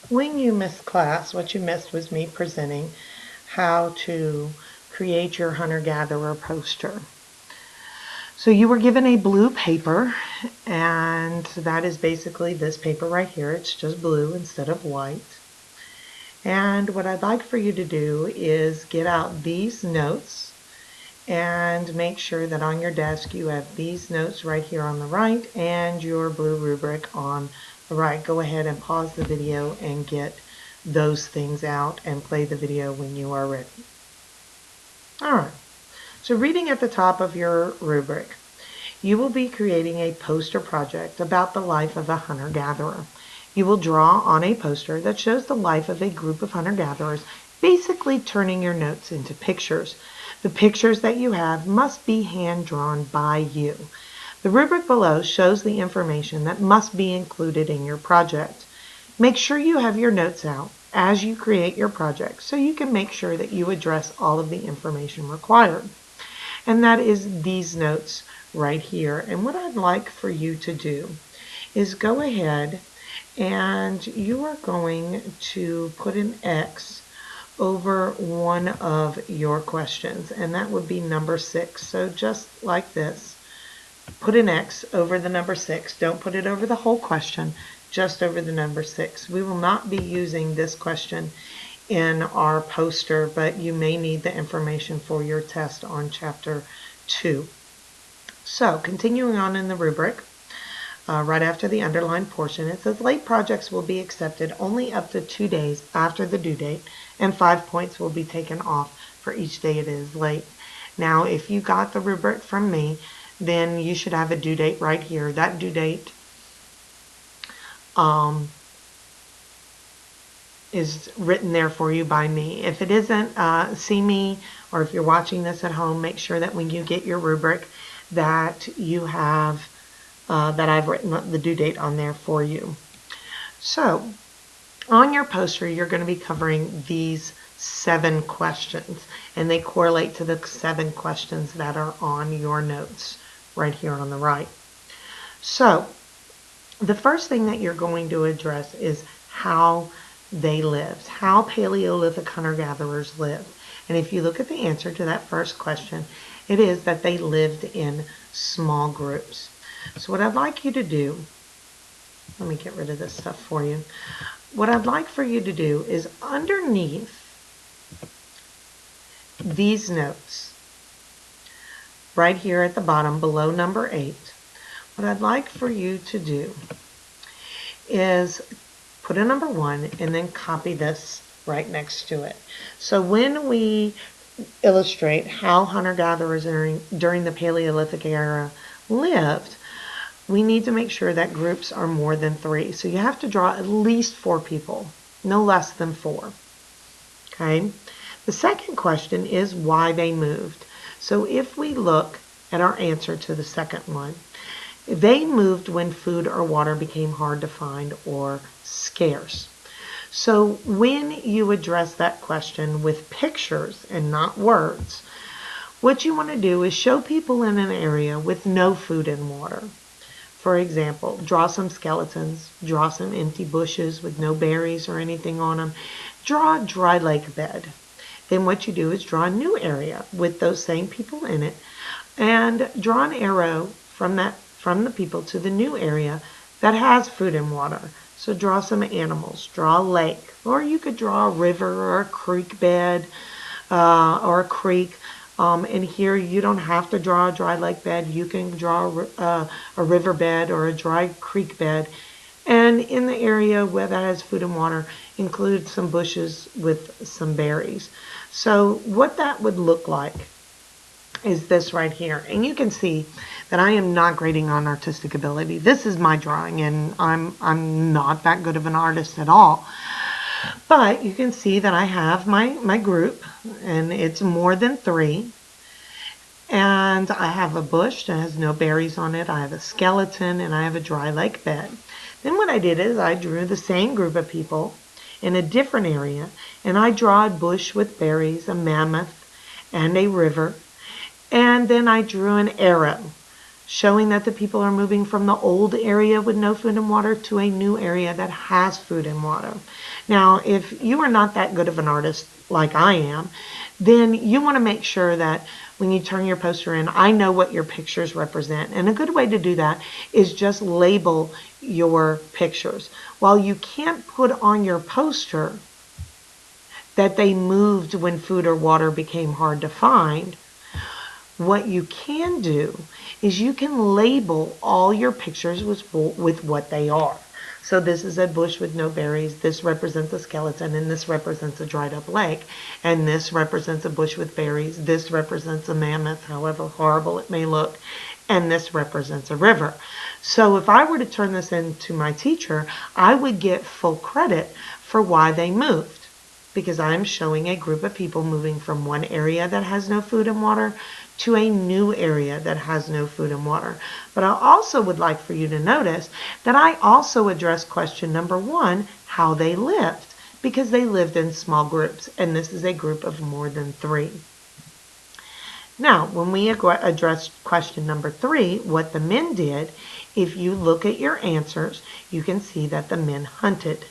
When you missed class, what you missed was me presenting how to create your hunter-gatherer poster. So you were given a blue paper, and that is basically this paper right here. It's just blue instead of white. And what I'd like for you to do is get out these notes and make sure that on your desk you have these notes right here on the right and your blue rubric on the right. Go ahead and pause the video and get those things out and play the video when you are ready. All right, so reading at the top of your rubric, you will be creating a poster project about the life of a hunter-gatherer. You will draw on a poster that shows the life of a group of hunter-gatherers, basically turning your notes into pictures. The pictures that you have must be hand-drawn by you. The rubric below shows the information that must be included in your project. Make sure you have your notes out as you create your project so you can make sure that you address all of the information required. And that is these notes right here. And what I'd like for you to do is go ahead and you are going to put an X over one of your questions, and that would be number 6. So just like this, put an X over the number 6. Don't put it over the whole question, just over the number 6. We will not be using this question in our poster, but you may need the information for your test on chapter 2. So continuing on in the rubric, right after the underlined portion, it says late projects will be accepted only up to 2 days after the due date, and 5 points will be taken off for each day it is late. Now, if you got the rubric from me, then you should have a due date right here. That due date is written there for you by me. If it isn't, see me, or if you're watching this at home, make sure that when you get your rubric that you have that I've written the due date on there for you. So on your poster, you're going to be covering these 7 questions, and they correlate to the 7 questions that are on your notes right here on the right. So the first thing that you're going to address is how they lived, how Paleolithic hunter-gatherers lived. And if you look at the answer to that first question, it is that they lived in small groups. So what I'd like you to do, let me get rid of this stuff for you. What I'd like for you to do is underneath these notes, right here at the bottom below number 8, what I'd like for you to do is put a number 1 and then copy this right next to it. So when we illustrate how hunter-gatherers during the Paleolithic era lived, we need to make sure that groups are more than 3. So you have to draw at least 4 people, no less than 4. Okay? The second question is why they moved. So if we look at our answer to the second one, they moved when food or water became hard to find or scarce. So when you address that question with pictures and not words, what you want to do is show people in an area with no food and water. For example, draw some skeletons, draw some empty bushes with no berries or anything on them. Draw a dry lake bed. Then what you do is draw a new area with those same people in it, and draw an arrow from the people to the new area that has food and water. So draw some animals, draw a lake, or you could draw a river or a creek bed or a creek. And here you don't have to draw a dry lake bed. You can draw a river bed or a dry creek bed. And in the area where that has food and water, include some bushes with some berries. So what that would look like is this right here. And you can see that I am not grading on artistic ability. This is my drawing, and I'm not that good of an artist at all. But you can see that I have my group, and it's more than 3. And I have a bush that has no berries on it. I have a skeleton, and I have a dry lake bed. Then what I did is I drew the same group of people in a different area, and I draw a bush with berries, a mammoth, and a river. And then I drew an arrow showing that the people are moving from the old area with no food and water to a new area that has food and water. Now, if you are not that good of an artist like I am, then you want to make sure that when you turn your poster in, I know what your pictures represent. And a good way to do that is just label your pictures. While you can't put on your poster that they moved when food or water became hard to find, what you can do is you can label all your pictures with what they are. So this is a bush with no berries, this represents a skeleton, and this represents a dried up lake. And this represents a bush with berries, this represents a mammoth, however horrible it may look, and this represents a river. So if I were to turn this into my teacher, I would get full credit for why they moved, because I'm showing a group of people moving from one area that has no food and water to a new area that has no food and water. But I also would like for you to notice that I also address question number 1, how they lived, because they lived in small groups, and this is a group of more than 3. Now, when we address question number 3, what the men did, if you look at your answers, you can see that the men hunted.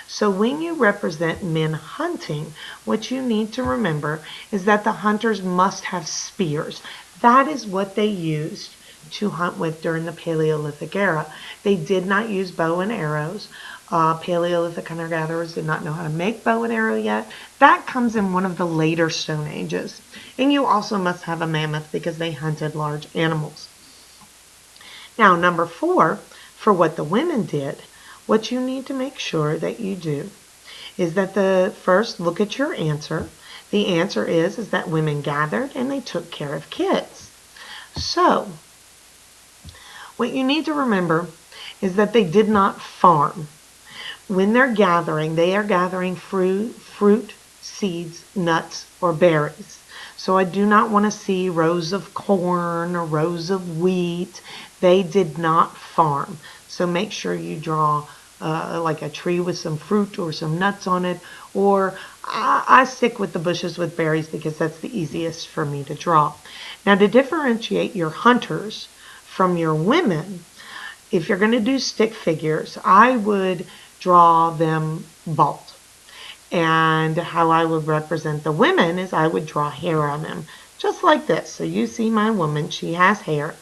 So when you represent men hunting, what you need to remember is that the hunters must have spears. That is what they used to hunt with during the Paleolithic era. They did not use bow and arrows. Paleolithic hunter-gatherers did not know how to make bow and arrow yet. That comes in one of the later Stone Ages. And you also must have a mammoth because they hunted large animals. Now, number 4, for what the women did, what you need to make sure that you do is that first look at your answer. The answer is that women gathered and they took care of kids. So, what you need to remember is that they did not farm. When they're gathering, they are gathering fruit, seeds, nuts, or berries. So I do not want to see rows of corn or rows of wheat. They did not farm. So make sure you draw like a tree with some fruit or some nuts on it, or I stick with the bushes with berries because that's the easiest for me to draw. Now, to differentiate your hunters from your women, if you're going to do stick figures, I would draw them bald. And how I would represent the women is I would draw hair on them, just like this. So you see my woman, she has hair.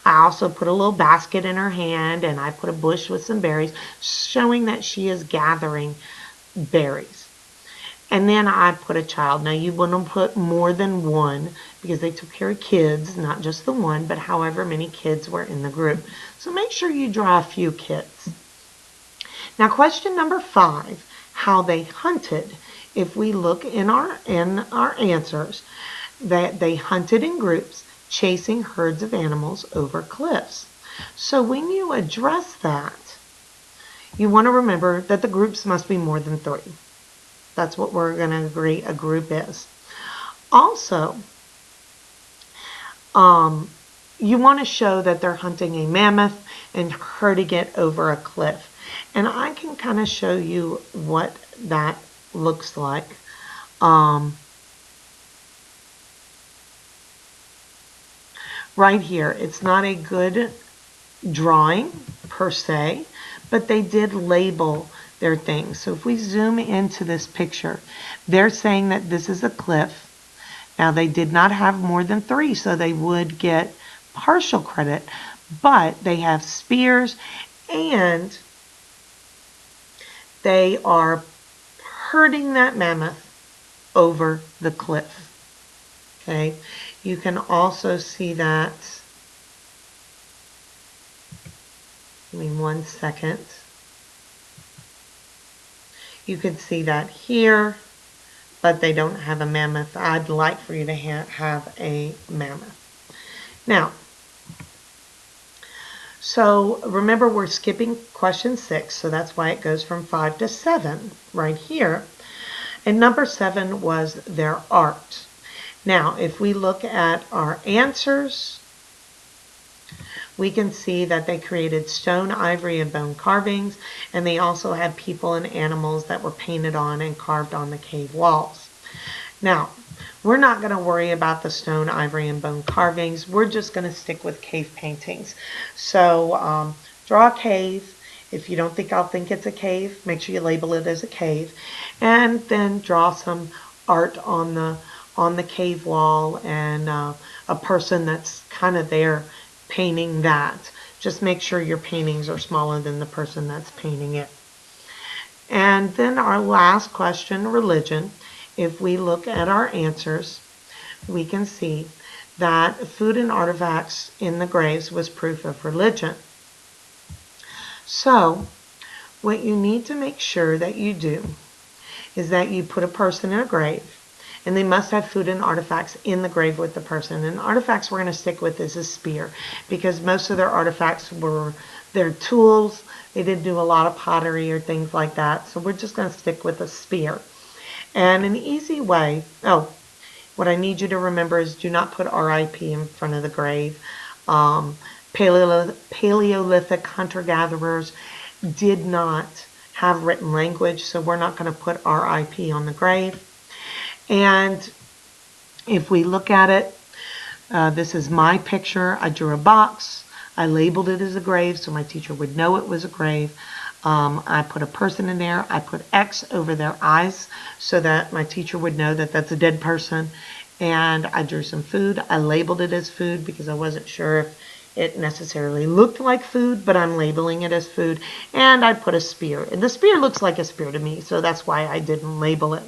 I also put a little basket in her hand, and I put a bush with some berries, showing that she is gathering berries. And then I put a child. Now you want to put more than one because they took care of kids, not just the one, but however many kids were in the group. So make sure you draw a few kids. Now question number 5, how they hunted. If we look in our answers, that they hunted in groups, chasing herds of animals over cliffs. So when you address that, you want to remember that the groups must be more than 3. That's what we're going to agree a group is. Also, you want to show that they're hunting a mammoth and herding it over a cliff. And I can kind of show you what that looks like. Right here, it's not a good drawing per se, but they did label their things. So if we zoom into this picture, they're saying that this is a cliff. Now they did not have more than 3, so they would get partial credit, but they have spears and they are herding that mammoth over the cliff. Okay, you can also see that. Give me 1 second. You can see that here, but they don't have a mammoth. I'd like for you to have a mammoth. Now, so remember we're skipping question 6, so that's why it goes from 5 to 7 right here. And number 7 was their art. Now, if we look at our answers, we can see that they created stone, ivory, and bone carvings, and they also had people and animals that were painted on and carved on the cave walls. Now, We're not going to worry about the stone, ivory, and bone carvings. We're just going to stick with cave paintings. So draw a cave. If you don't think I'll think it's a cave, make sure you label it as a cave. And then draw some art on the cave wall and a person that's kind of there painting that. Just make sure your paintings are smaller than the person that's painting it. And then our last question, religion. If we look at our answers, we can see that food and artifacts in the graves was proof of religion. So, what you need to make sure that you do is that you put a person in a grave, and they must have food and artifacts in the grave with the person. And artifacts we're going to stick with is a spear, because most of their artifacts were their tools. They didn't do a lot of pottery or things like that, so we're just going to stick with a spear. And an easy way, what I need you to remember is do not put RIP in front of the grave. Paleolithic hunter-gatherers did not have written language, so we're not going to put RIP on the grave. And if we look at it, this is my picture. I drew a box. I labeled it as a grave so my teacher would know it was a grave. I put a person in there. I put X over their eyes so that my teacher would know that that's a dead person. And I drew some food. I labeled it as food because I wasn't sure if it necessarily looked like food, but I'm labeling it as food. And I put a spear. And the spear looks like a spear to me, so that's why I didn't label it.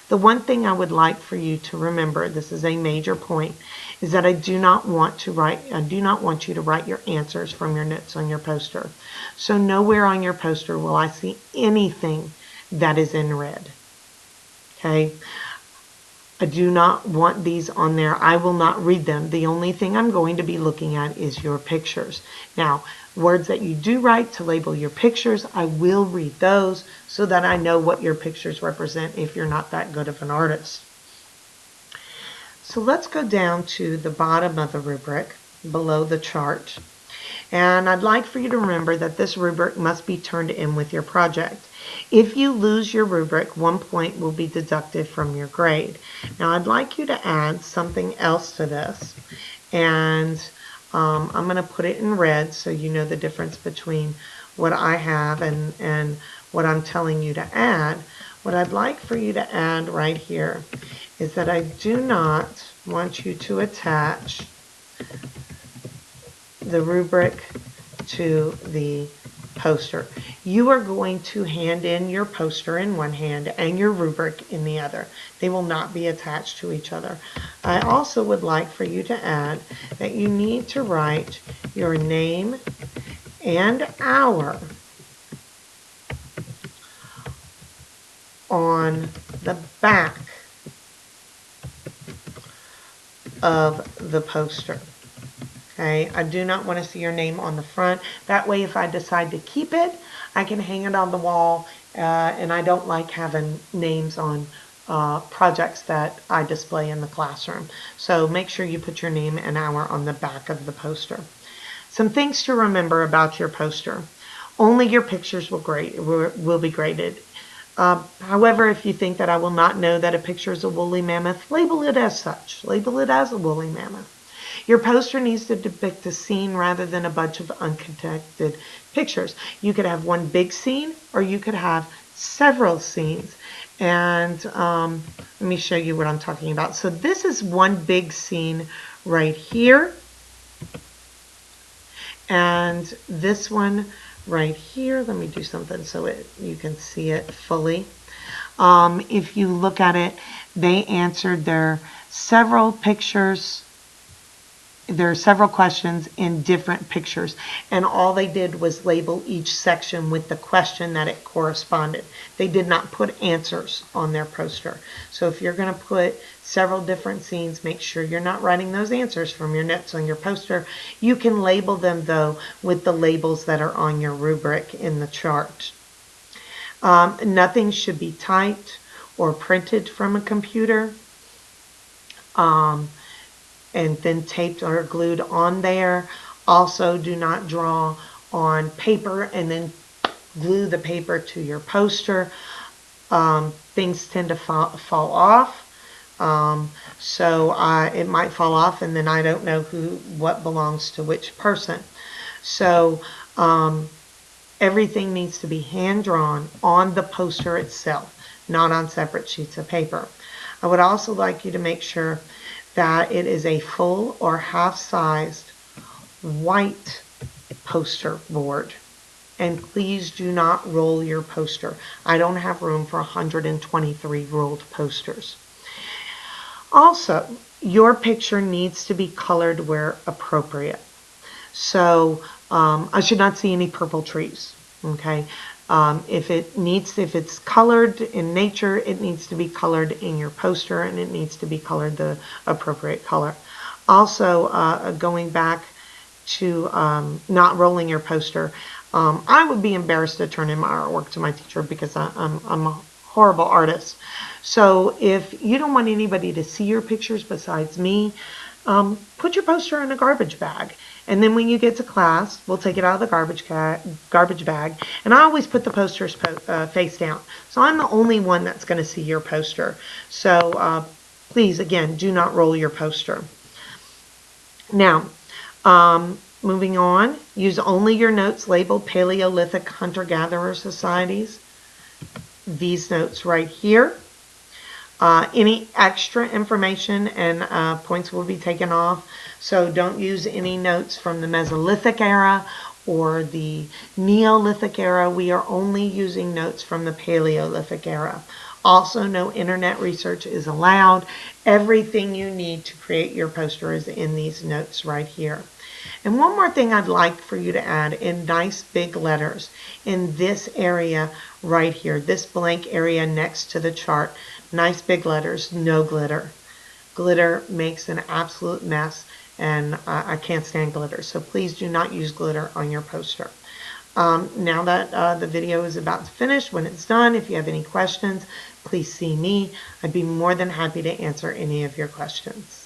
The one thing I would like for you to remember, this is a major point, is that I do not want you to write your answers from your notes on your poster. So nowhere on your poster will I see anything that is in red. Okay? I do not want these on there. I will not read them. The only thing I'm going to be looking at is your pictures. Now, words that you do write to label your pictures, I will read those so that I know what your pictures represent if you're not that good of an artist. So let's go down to the bottom of the rubric below the chart. And I'd like for you to remember that this rubric must be turned in with your project. If you lose your rubric, 1 point will be deducted from your grade. Now I'd like you to add something else to this. And I'm going to put it in red so you know the difference between what I have and what I'm telling you to add. What I'd like for you to add right here is that I do not want you to attach the rubric to the poster. You are going to hand in your poster in one hand and your rubric in the other. They will not be attached to each other. I also would like for you to add that you need to write your name and hour on the back of the poster. Okay, I do not want to see your name on the front. That way, if I decide to keep it, I can hang it on the wall, and I don't like having names on projects that I display in the classroom. So make sure you put your name and hour on the back of the poster. Some things to remember about your poster. Only your pictures will be graded. However, if you think that I will not know that a picture is a woolly mammoth, label it as such. Label it as a woolly mammoth. Your poster needs to depict a scene rather than a bunch of unconnected pictures. You could have one big scene or you could have several scenes. And let me show you what I'm talking about. So this is one big scene right here. And this one right here, let me do something so you can see it fully. If you look at it, they answered their several pictures. There are several questions in different pictures, and all they did was label each section with the question that it corresponded. They did not put answers on their poster. So if you're going to put several different scenes, make sure you're not writing those answers from your notes on your poster. You can label them, though, with the labels that are on your rubric in the chart. Nothing should be typed or printed from a computer. And then taped or glued on there. Also, do not draw on paper and then glue the paper to your poster. Things tend to fall off So it might fall off, and then I don't know what belongs to which person. So everything needs to be hand drawn on the poster itself, not on separate sheets of paper. I would also like you to make sure that it is a full or half-sized white poster board. And please do not roll your poster. I don't have room for 123 rolled posters. Also, your picture needs to be colored where appropriate. So I should not see any purple trees. Okay. If it's colored in nature, it needs to be colored in your poster, and it needs to be colored the appropriate color. Also, going back to not rolling your poster, I would be embarrassed to turn in my artwork to my teacher because I'm a horrible artist. So if you don't want anybody to see your pictures besides me, put your poster in a garbage bag. And then when you get to class, we'll take it out of the garbage bag. And I always put the posters face down. So I'm the only one that's going to see your poster. So please, again, do not roll your poster. Now, moving on, use only your notes labeled Paleolithic Hunter-Gatherer Societies. These notes right here. Any extra information and points will be taken off. So don't use any notes from the Mesolithic era or the Neolithic era. We are only using notes from the Paleolithic era. Also, no internet research is allowed. Everything you need to create your poster is in these notes right here. And one more thing I'd like for you to add in nice big letters in this area right here, this blank area next to the chart. Nice big letters, no glitter. Glitter makes an absolute mess, and I can't stand glitter. So please do not use glitter on your poster. Now that the video is about to finish, when it's done, if you have any questions, please see me. I'd be more than happy to answer any of your questions.